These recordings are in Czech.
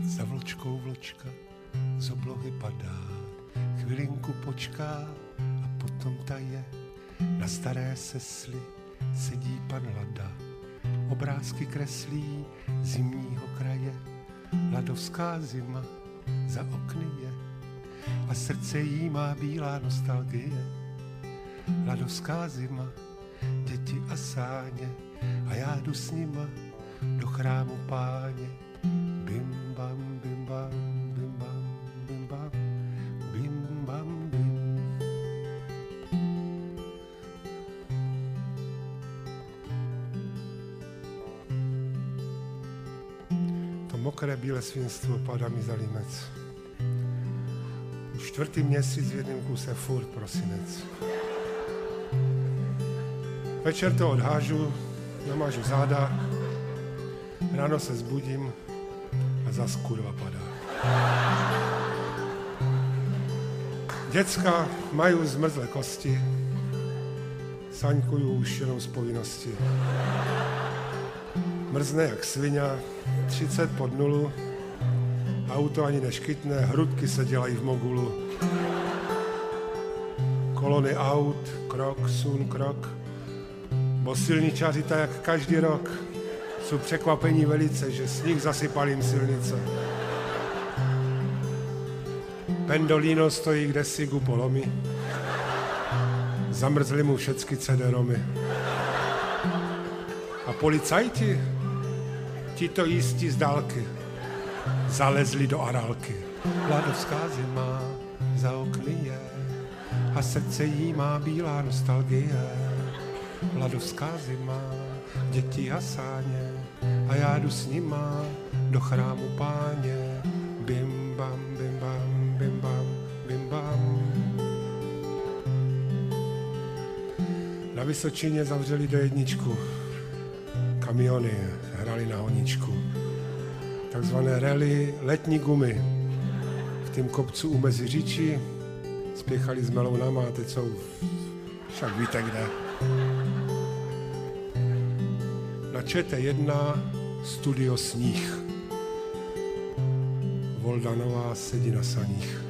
Za vločkou vločka z oblohy padá, chvilinku počká a potom taje. Na staré sesli sedí pan Lada, obrázky kreslí zimního kraje. Ladovská zima za okny je a srdce jí má bílá nostalgie. Ladovská zima, děti a sáně a já jdu s nima do chrámu Páně. Bim bam, bim bam, bim bam, bim bam, bim bam, bim. To mokré bílé svinstvo padá mi za límec. Už 4. měsíc v jednom kuse furt prosinec. Večer to odhážu, namážu záda, ráno se zbudím a zas kurva padá. Děcka mají zmrzlé kosti, saňkuju už jenom z povinnosti. Mrzne jak svině, 30 pod nulu, auto ani neškytne, hrudky se dělají v mogulu. Kolony aut, krok, sun, krok, bo silničáři tak jak každý rok jsou překvapení velice, že sníh zasypal jim silnice. Pendolino stojí kdesi ku polomi, zamrzli mu všecky CD-romy. A policajti, ti to jistí z dálky, zalezli do arálky. Ladovská zima za okny je a srdce jí má bílá nostalgie. Ladovská zima, děti a sáně a já jdu s nima do chrámu Páně. Bim bam, bim bam, bim bam, bim bam. Na Vysočině zavřeli D1, kamiony hrali na honičku. Takzvané rally letní gumy. V tým kopcu u Meziříčí spěchali s melounama a teď jsou, však víte kde. Na ČT1 studio Sníh. Voldanová sedí na saních.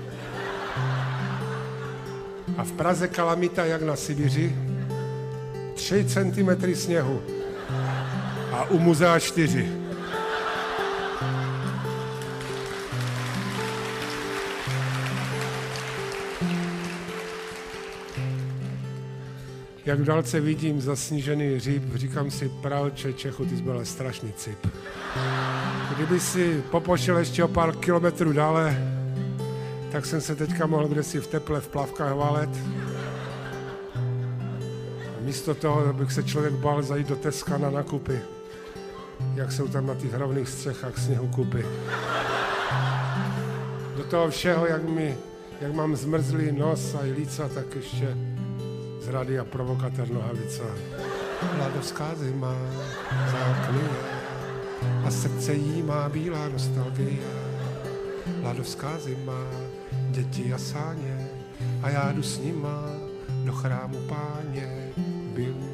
A v Praze kalamita jak na Sibiři, 3 centimetry sněhu a u muzea 4. Jak v dálce vidím zasnížený hříb, říkám si, pralče Čechu, ty jsi byl strašný cip. Kdyby si popošel ještě o pár kilometrů dále, tak jsem se teďka mohl kdesi v teple v plavkách válet. Místo toho, abych se člověk bál zajít do Teska na nakupy, jak jsou tam na těch rovných střechách sněhu kupy. Do toho všeho, jak mám zmrzlý nos a líca, tak ještě z rádia provokatér Nohavica. Ladovská zima za okny je a srdce jí má bílá nostalgie. Ladovská zima, děti a sáně a já jdu s nima do chrámu Páně. Bim